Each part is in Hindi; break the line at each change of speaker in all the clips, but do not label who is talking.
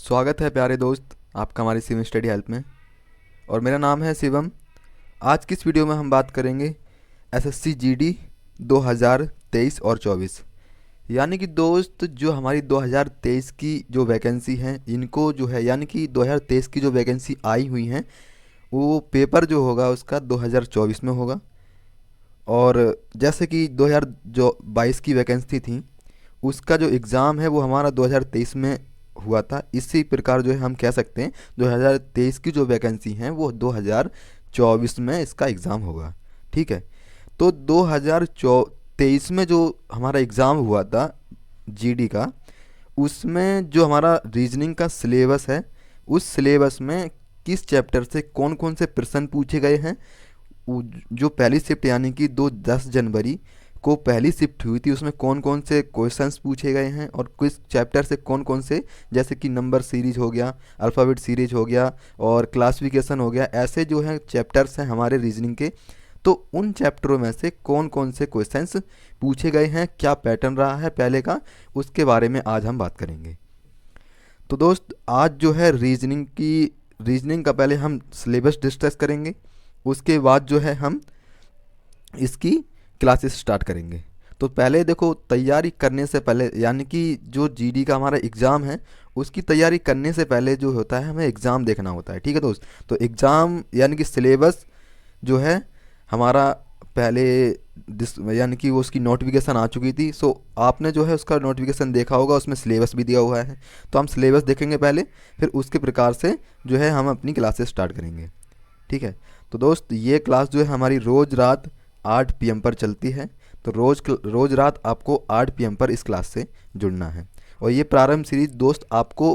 स्वागत है प्यारे दोस्त आपका हमारी सिविल स्टडी हेल्प में। और मेरा नाम है शिवम। आज की इस वीडियो में हम बात करेंगे एसएससी जीडी 2023 और 24। यानी कि दोस्त जो हमारी 2023 की जो वैकेंसी हैं इनको जो है यानी कि 2023 की जो वैकेंसी आई हुई हैं वो पेपर जो होगा उसका 2024 में होगा। और जैसे कि 2022 की वैकेंसी थी उसका जो एग्ज़ाम है वो हमारा 2023 में हुआ था। इसी प्रकार जो है हम कह सकते हैं 2023 की जो वैकेंसी हैं वो 2024 में इसका एग्ज़ाम होगा। ठीक है, तो 2023 में जो हमारा एग्ज़ाम हुआ था जीडी का, उसमें जो हमारा रीजनिंग का सिलेबस है उस सिलेबस में किस चैप्टर से कौन कौन से प्रश्न पूछे गए हैं। जो पहली शिफ्ट यानी कि 10 जनवरी को पहली शिफ्ट हुई थी उसमें कौन कौन से क्वेश्चंस पूछे गए हैं और किस चैप्टर से कौन कौन से, जैसे कि नंबर सीरीज हो गया, अल्फ़ाबेट सीरीज हो गया और क्लासिफिकेशन हो गया, ऐसे जो हैं चैप्टर्स हैं हमारे रीजनिंग के। तो उन चैप्टरों में से कौन कौन से क्वेश्चंस पूछे गए हैं, क्या पैटर्न रहा है पहले का, उसके बारे में आज हम बात करेंगे। तो दोस्त आज जो है रीजनिंग का पहले हम सिलेबस डिस्कस करेंगे, उसके बाद जो है हम इसकी क्लासेस स्टार्ट करेंगे। तो पहले देखो, तैयारी करने से पहले यानी कि जो जीडी का हमारा एग्ज़ाम है उसकी तैयारी करने से पहले जो होता है हमें एग्ज़ाम देखना होता है। ठीक है दोस्त, तो एग्ज़ाम यानी कि सिलेबस जो है हमारा पहले यानी कि वो उसकी नोटिफिकेशन आ चुकी थी। सो आपने जो है उसका नोटिफिकेशन देखा होगा, उसमें सिलेबस भी दिया हुआ है। तो हम सिलेबस देखेंगे पहले, फिर उसके प्रकार से जो है हम अपनी क्लासेस स्टार्ट करेंगे। ठीक है, तो दोस्त ये क्लास जो है हमारी रोज़ रात 8 PM पर चलती है। तो रोज़ रात आपको 8 PM पर इस क्लास से जुड़ना है। और ये प्रारंभ सीरीज दोस्त आपको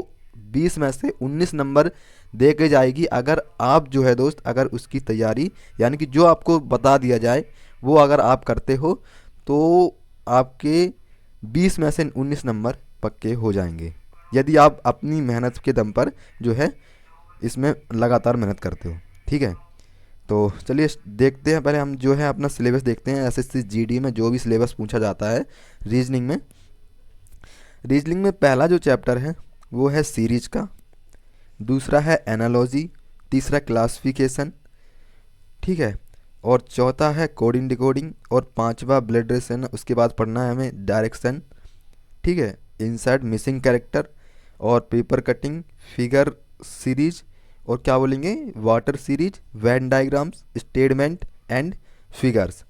20 में से 19 नंबर दे के जाएगी अगर आप जो है दोस्त अगर उसकी तैयारी यानी कि जो आपको बता दिया जाए वो अगर आप करते हो तो आपके 20 में से 19 नंबर पक्के हो जाएंगे, यदि आप अपनी मेहनत के दम पर जो है इसमें लगातार मेहनत करते हो। ठीक है, तो चलिए देखते हैं। पहले हम जो है अपना सिलेबस देखते हैं। एसएससी जीडी में जो भी सिलेबस पूछा जाता है रीजनिंग में पहला जो चैप्टर है वो है सीरीज का, दूसरा है एनालॉजी, तीसरा क्लासिफिकेशन, ठीक है, और चौथा है कोडिंग डिकोडिंग, और पांचवा ब्लड रेशन। उसके बाद पढ़ना है हमें डायरेक्शन, ठीक है, इंसर्ट मिसिंग कैरेक्टर और पेपर कटिंग, फिगर सीरीज और क्या बोलेंगे water series, Venn diagrams, statement and figures.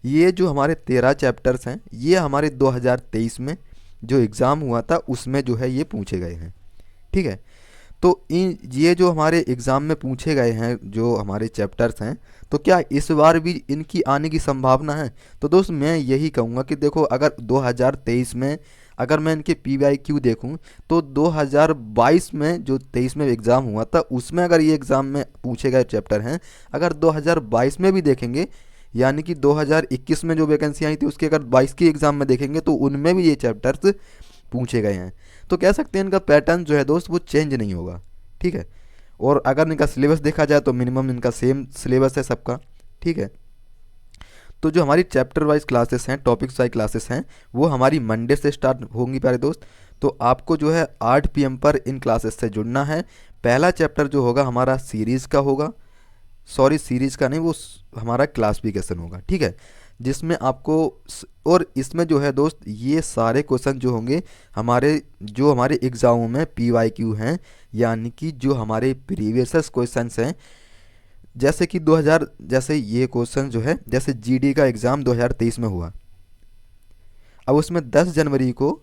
ये जो हमारे 13 चैप्टर्स हैं ये हमारे 2023 में जो एग्ज़ाम हुआ था उसमें जो है ये पूछे गए हैं। ठीक है, तो ये जो हमारे एग्ज़ाम में पूछे गए हैं जो हमारे चैप्टर्स हैं, तो क्या इस बार भी इनकी आने की संभावना है? तो दोस्त मैं यही कहूँगा कि देखो, अगर 2023 में अगर मैं इनके PYQ देखूं तो 2022 में जो 23 में एग्ज़ाम हुआ था उसमें अगर ये एग्ज़ाम में पूछे गए चैप्टर हैं, अगर 2022 में भी देखेंगे यानी कि 2021 में जो वैकेंसी आई थी उसके अगर 22 की एग्ज़ाम में देखेंगे तो उनमें भी ये चैप्टर्स पूछे गए हैं। तो कह सकते हैं इनका पैटर्न जो है दोस्त वो चेंज नहीं होगा। ठीक है, और अगर इनका सिलेबस देखा जाए तो मिनिमम इनका सेम सिलेबस है सबका। ठीक है, तो जो हमारी चैप्टर वाइज क्लासेस हैं, टॉपिक्स वाइज क्लासेस हैं, वो हमारी मंडे से स्टार्ट होंगी प्यारे दोस्त। तो आपको जो है 8 PM पर इन क्लासेस से जुड़ना है। पहला चैप्टर जो होगा हमारा सीरीज़ का होगा, सॉरी सीरीज़ का नहीं, वो हमारा क्लासिफिकेशन होगा। ठीक है, जिसमें आपको और इसमें जो है दोस्त ये सारे क्वेश्चन जो होंगे हमारे एग्ज़ामों में PYQ हैं, यानी कि जो हमारे प्रीवियस क्वेश्चंस हैं। जैसे कि 2000 जैसे ये क्वेश्चन जो है जैसे जीडी का एग्ज़ाम 2023 में हुआ, अब उसमें 10 जनवरी को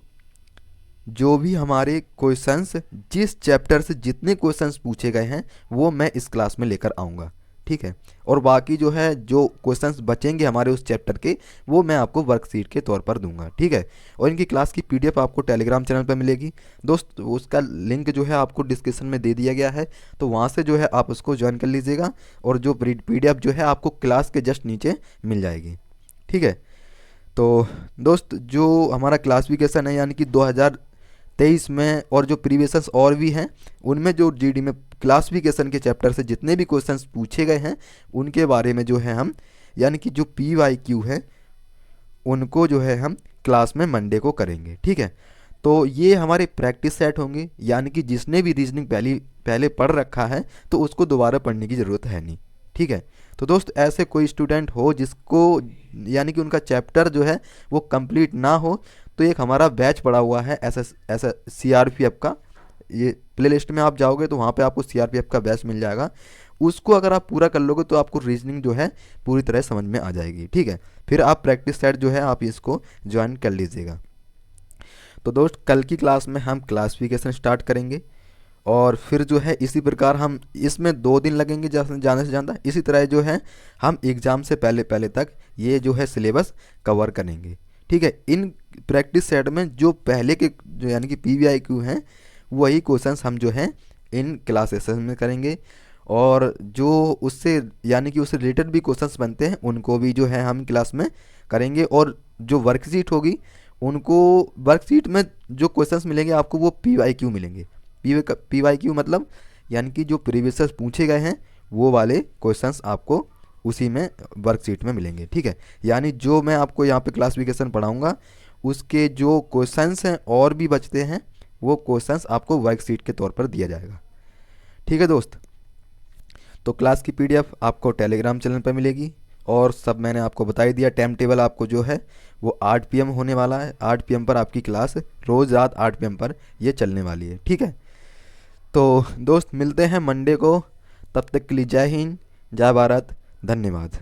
जो भी हमारे क्वेश्चंस जिस चैप्टर से जितने क्वेश्चंस पूछे गए हैं वो मैं इस क्लास में लेकर आऊँगा। ठीक है, और बाकी जो है जो क्वेश्चंस बचेंगे हमारे उस चैप्टर के वो मैं आपको वर्कशीट के तौर पर दूंगा। ठीक है, और इनकी क्लास की PDF आपको टेलीग्राम चैनल पर मिलेगी दोस्त, उसका लिंक जो है आपको डिस्क्रिप्शन में दे दिया गया है, तो वहाँ से जो है आप उसको ज्वाइन कर लीजिएगा और जो PDF जो है आपको क्लास के जस्ट नीचे मिल जाएगी। ठीक है, तो दोस्त जो हमारा क्लासिफिकेशन है यानी कि 2023 में और जो प्रीवियस और भी हैं उनमें जो जीडी में क्लासिफिकेशन के चैप्टर से जितने भी क्वेश्चंस पूछे गए हैं उनके बारे में जो है हम यानी कि जो PYQ है उनको जो है हम क्लास में मंडे को करेंगे। ठीक है, तो ये हमारे प्रैक्टिस सेट होंगे, यानी कि जिसने भी रीजनिंग पहले पढ़ रखा है तो उसको दोबारा पढ़ने की ज़रूरत है नहीं। ठीक है, तो दोस्त ऐसे कोई स्टूडेंट हो जिसको यानी कि उनका चैप्टर जो है वो कंप्लीट ना हो, तो एक हमारा बैच पड़ा हुआ है ऐसा CRPF का। ये प्ले लिस्ट में आप जाओगे तो वहाँ पे आपको CRPF का बैच मिल जाएगा। उसको अगर आप पूरा कर लोगे तो आपको रीजनिंग जो है पूरी तरह समझ में आ जाएगी। ठीक है, फिर आप प्रैक्टिस सेट जो है आप इसको ज्वाइन कर लीजिएगा। तो दोस्त कल की क्लास में हम क्लासिफिकेशन स्टार्ट करेंगे, और फिर जो है इसी प्रकार हम इसमें 2 दिन लगेंगे ज़्यादा से ज़्यादा। इसी तरह जो है हम एग्ज़ाम से पहले तक ये जो है सिलेबस कवर करेंगे। ठीक है, इन प्रैक्टिस सेट में जो पहले के जो यानी कि PVIQ हैं वही क्वेश्चंस हम जो है इन क्लास सेशन में करेंगे, और जो उससे यानी कि उससे रिलेटेड भी क्वेश्चंस बनते हैं उनको भी जो है हम क्लास में करेंगे। और जो वर्कशीट होगी उनको वर्कशीट में जो क्वेश्चंस मिलेंगे आपको वो PYQ मिलेंगे। PYQ मतलब यानी कि जो प्रीवियस पूछे गए हैं वो वाले क्वेश्चंस आपको उसी में वर्कशीट में मिलेंगे। ठीक है, यानी जो मैं आपको यहाँ पे क्लासिफिकेशन पढ़ाऊँगा उसके जो क्वेश्चंस हैं और भी बचते हैं वो क्वेश्चंस आपको वर्कशीट के तौर पर दिया जाएगा। ठीक है दोस्त, तो क्लास की PDF आपको टेलीग्राम चैनल पर मिलेगी, और सब मैंने आपको बता ही दिया। टाइम टेबल आपको जो है वो 8 PM होने वाला है। 8 PM पर आपकी क्लास रोज़ रात 8 PM पर ये चलने वाली है। ठीक है, तो दोस्त मिलते हैं मंडे को, तब तक के लिए जय हिंद, जय भारत, धन्यवाद।